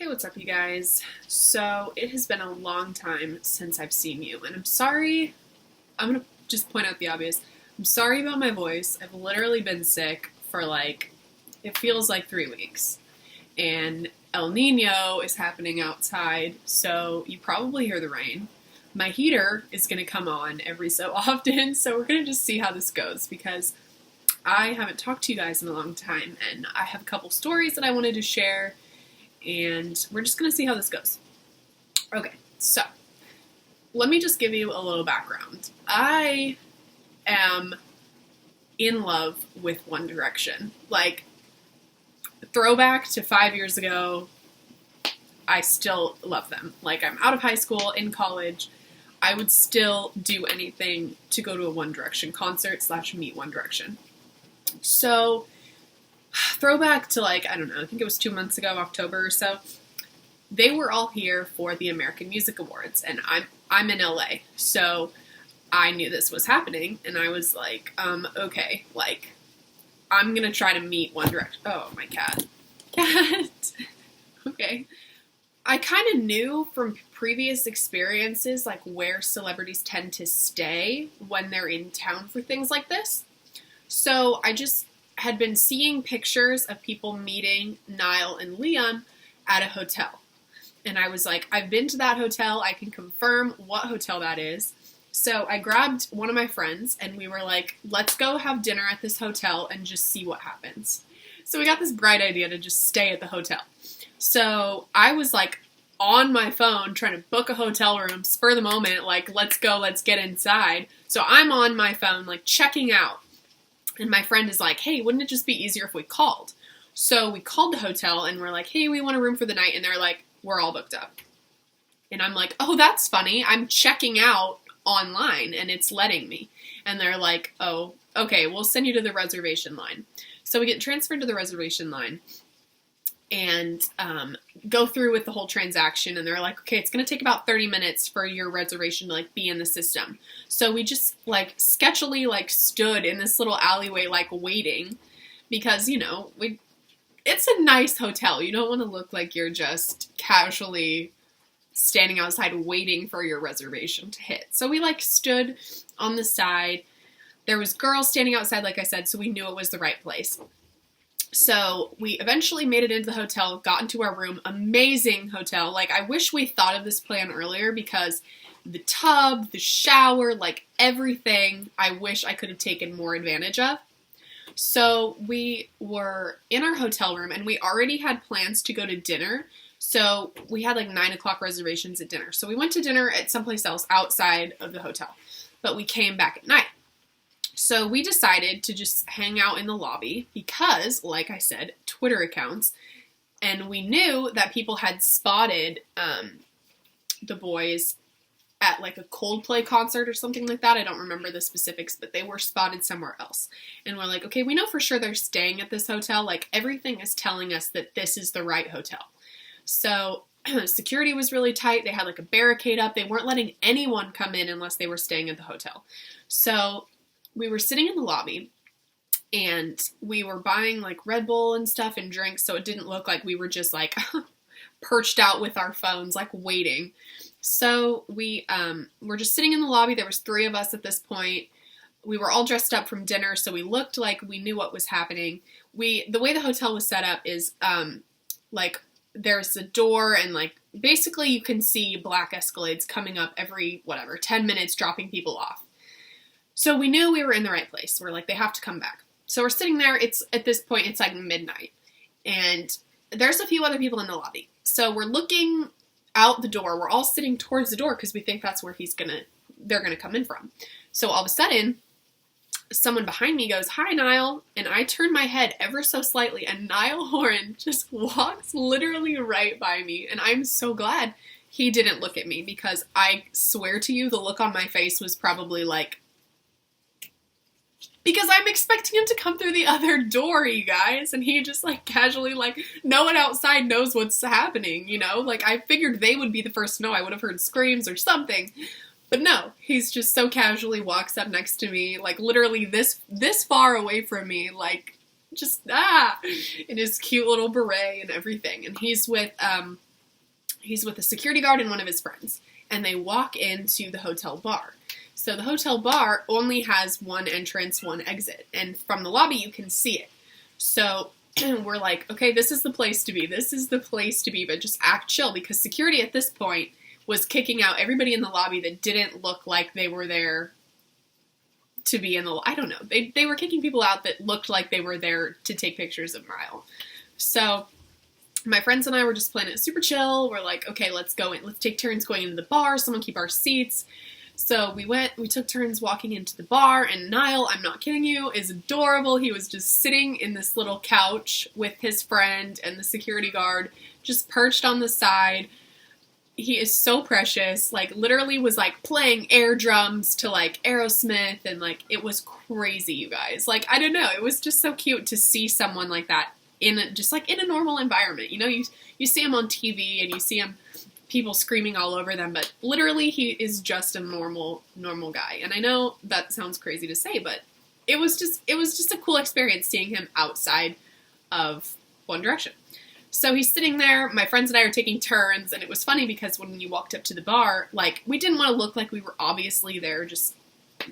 Hey, what's up, you guys? So, it has been a long time since I've seen you, and I'm sorry. I'm gonna just point out the obvious. I'm sorry about my voice. I've literally been sick for it feels like 3 weeks. And El Nino is happening outside, so you probably hear the rain. My heater is gonna come on every so often, so we're gonna just see how this goes because I haven't talked to you guys in a long time, and I have a couple stories that I wanted to share and we're just going to see how this goes. Okay, so let me just give you a little background. I am in love with One Direction. Throwback to 5 years ago, I still love them. I'm out of high school, in college, I would still do anything to go to a One Direction concert / meet One Direction. So throwback to I don't know, I think it was 2 months ago, October or so. They were all here for the American Music Awards, and I'm in LA, so I knew this was happening, and I was okay, I'm gonna try to meet One Direction. Oh, my cat. Okay. I kind of knew from previous experiences, where celebrities tend to stay when they're in town for things like this. So I just had been seeing pictures of people meeting Niall and Liam at a hotel. And I was like, I've been to that hotel. I can confirm what hotel that is. So I grabbed one of my friends and we were like, let's go have dinner at this hotel and just see what happens. So we got this bright idea to just stay at the hotel. So I was on my phone trying to book a hotel room, spur the moment, let's go, let's get inside. So I'm on my phone, checking out. And my friend is like, hey, wouldn't it just be easier if we called? So we called the hotel and we're like, hey, we want a room for the night. And they're like, we're all booked up. And I'm like, oh, that's funny. I'm checking out online and it's letting me. And they're like, oh, okay, we'll send you to the reservation line. So we get transferred to the reservation line and go through with the whole transaction. And they're like, okay, it's going to take about 30 minutes for your reservation to be in the system. So we just sketchily stood in this little alleyway waiting because, it's a nice hotel. You don't want to look like you're just casually standing outside waiting for your reservation to hit. So we stood on the side. There was girls standing outside, like I said, so we knew it was the right place. So we eventually made it into the hotel, got into our room. Amazing hotel. I wish we thought of this plan earlier because the tub, the shower, everything, I wish I could have taken more advantage of. So we were in our hotel room and we already had plans to go to dinner. So we had 9 o'clock reservations at dinner. So we went to dinner at someplace else outside of the hotel, but we came back at night. So we decided to just hang out in the lobby because, like I said, Twitter accounts, and we knew that people had spotted the boys at a Coldplay concert or something like that. I don't remember the specifics, but they were spotted somewhere else. And we're like, okay, we know for sure they're staying at this hotel. Everything is telling us that this is the right hotel. So security was really tight. They had a barricade up. They weren't letting anyone come in unless they were staying at the hotel. So we were sitting in the lobby and we were buying Red Bull and stuff and drinks. So it didn't look like we were just perched out with our phones, waiting. So we were just sitting in the lobby. There was 3 of us at this point. We were all dressed up from dinner, so we looked like we knew what was happening. The way the hotel was set up is there's a door and basically you can see black Escalades coming up every 10 minutes, dropping people off. So we knew we were in the right place. We're they have to come back. So we're sitting there. At this point, it's midnight. And there's a few other people in the lobby. So we're looking out the door. We're all sitting towards the door because we think that's where they're gonna come in from. So all of a sudden, someone behind me goes, "Hi, Niall." And I turn my head ever so slightly and Niall Horan just walks literally right by me. And I'm so glad he didn't look at me because I swear to you, the look on my face was probably because I'm expecting him to come through the other door, you guys, and he just casually no one outside knows what's happening, I figured they would be the first to know. I would have heard screams or something, but no, he's just so casually walks up next to me, literally this far away from me, in his cute little beret and everything, and he's with He's with a security guard and one of his friends. And they walk into the hotel bar. So the hotel bar only has one entrance, one exit. And from the lobby, you can see it. So we're like, okay, this is the place to be. This is the place to be, but just act chill, because security at this point was kicking out everybody in the lobby that didn't look like they were there to be in the, I don't know. They were kicking people out that looked like they were there to take pictures of Niall. So my friends and I were just playing it super chill. We're like, okay, let's go in. Let's take turns going into the bar. Someone keep our seats. So we took turns walking into the bar, and Niall, I'm not kidding you, is adorable. He was just sitting in this little couch with his friend and the security guard, just perched on the side. He is so precious, like, literally was, like, playing air drums to, like, Aerosmith, and, like, it was crazy, you guys. Like, I don't know, it was just so cute to see someone like that in a normal environment. You know, you see him on TV, and you see him, people screaming all over them, but literally he is just a normal guy. And I know that sounds crazy to say, but it was just a cool experience seeing him outside of One Direction. So he's sitting there, my friends and I are taking turns, and it was funny because when you walked up to the bar, like, we didn't want to look like we were obviously there just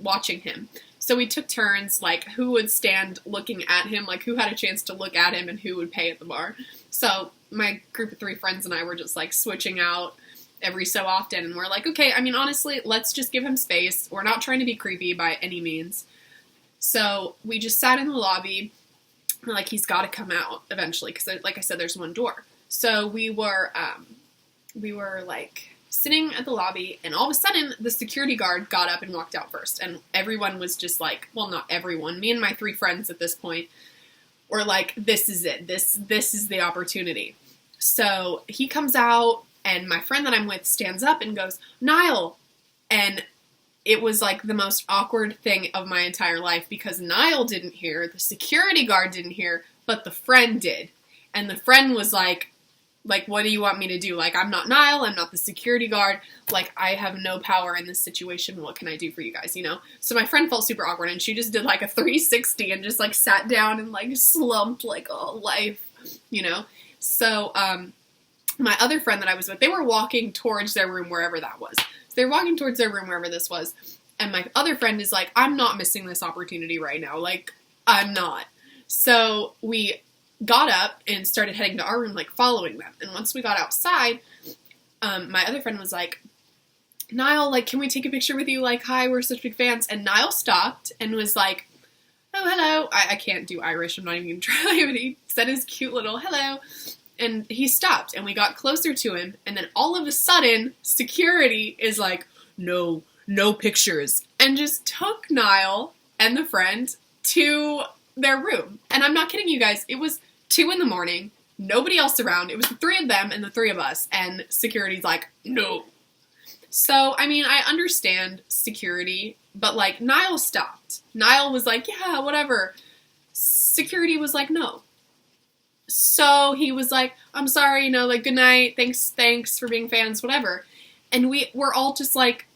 watching him. So we took turns, like, who would stand looking at him, like, who had a chance to look at him and who would pay at the bar. So my group of 3 friends and I were just, like, switching out every so often, and we're like, okay, I mean, honestly, let's just give him space. We're not trying to be creepy by any means. So we just sat in the lobby. We're like, he's got to come out eventually, because, like I said, there's one door. So we were like sitting at the lobby, and all of a sudden the security guard got up and walked out first, and everyone was just like, well, not everyone, me and my 3 friends at this point were like, this is it, this is the opportunity. So he comes out, and my friend that I'm with stands up and goes, Niall, and it was like the most awkward thing of my entire life, because Niall didn't hear, the security guard didn't hear, but the friend did. And the friend was like, what do you want me to do? Like, I'm not Niall, I'm not the security guard, like, I have no power in this situation, what can I do for you guys, you know? So my friend felt super awkward, and she just did like a 360 and just like sat down and like slumped like, oh, life, you know? So, my other friend that I was with, they were walking towards their room, wherever that was. So they were walking towards their room, wherever this was, and my other friend is like, I'm not missing this opportunity right now, like, I'm not. So we got up and started heading to our room, like, following them, and once we got outside, my other friend was like, Niall, like, can we take a picture with you, like, hi, we're such big fans, and Niall stopped and was like, oh, hello, I can't do Irish, I'm not even gonna try, but he said his cute little hello. And he stopped, and we got closer to him, and then all of a sudden, security is like, no pictures, and just took Niall and the friend to their room. And I'm not kidding you guys, it was 2 a.m, nobody else around, it was the 3 of them and the 3 of us, and security's like, no. So, I mean, I understand security, but, like, Niall stopped. Niall was like, yeah, whatever. Security was like, no. So he was like, I'm sorry, you know, like, good night, thanks for being fans, whatever. And we're all just like,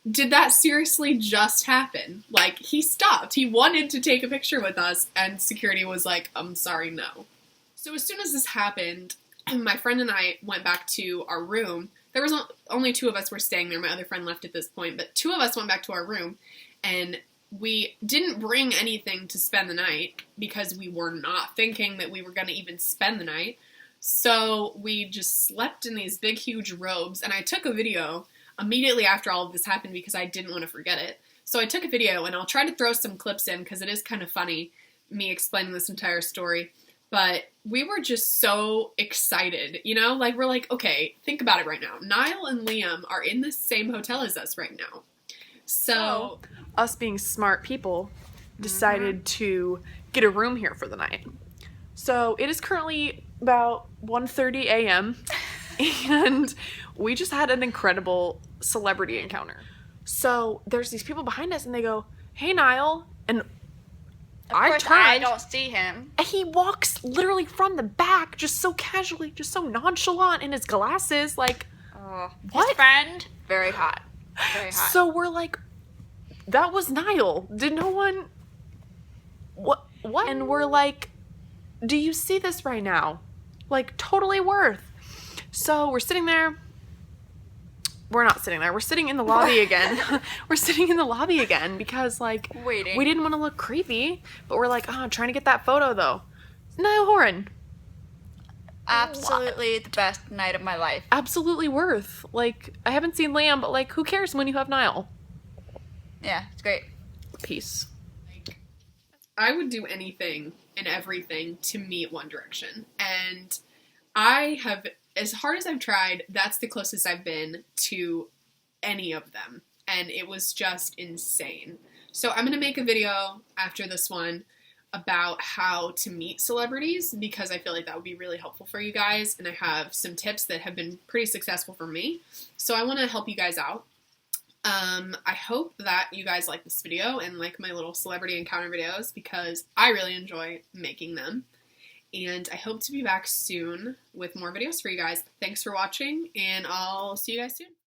did that seriously just happen? Like, he stopped. He wanted to take a picture with us, and security was like, I'm sorry, no. So as soon as this happened, my friend and I went back to our room. There was only 2 of us were staying there. My other friend left at this point, but 2 of us went back to our room, and we didn't bring anything to spend the night because we were not thinking that we were going to even spend the night. So we just slept in these big, huge robes, and I took a video immediately after all of this happened because I didn't want to forget it. So I took a video, and I'll try to throw some clips in because it is kind of funny, me explaining this entire story. But we were just so excited, you know? Like, we're like, okay, think about it right now. Niall and Liam are in the same hotel as us right now. So us being smart people decided to get a room here for the night. So it is currently about 1:30 a.m. and we just had an incredible celebrity encounter. So there's these people behind us, and they go, hey, Niall, and I turned, I don't see him. And he walks literally from the back, just so casually, just so nonchalant in his glasses, like, what? His friend, very hot. Very hot. So we're like, that was Niall. Did no one... What? And we're like, do you see this right now? Like, totally worth. So we're sitting there. We're not sitting there. We're sitting in the lobby again. We're sitting in the lobby again because, like, Waiting. we didn't want to look creepy, but we're like, oh, trying to get that photo, though. Niall Horan. Absolutely the best night of my life. Absolutely worth. Like, I haven't seen Liam, but, like, who cares when you have Niall? Yeah, it's great. Peace. I would do anything and everything to meet One Direction. And I have, as hard as I've tried, that's the closest I've been to any of them. And it was just insane. So I'm going to make a video after this one about how to meet celebrities because I feel like that would be really helpful for you guys. And I have some tips that have been pretty successful for me. So I want to help you guys out. I hope that you guys like this video and like my little celebrity encounter videos because I really enjoy making them. And I hope to be back soon with more videos for you guys. Thanks for watching, and I'll see you guys soon.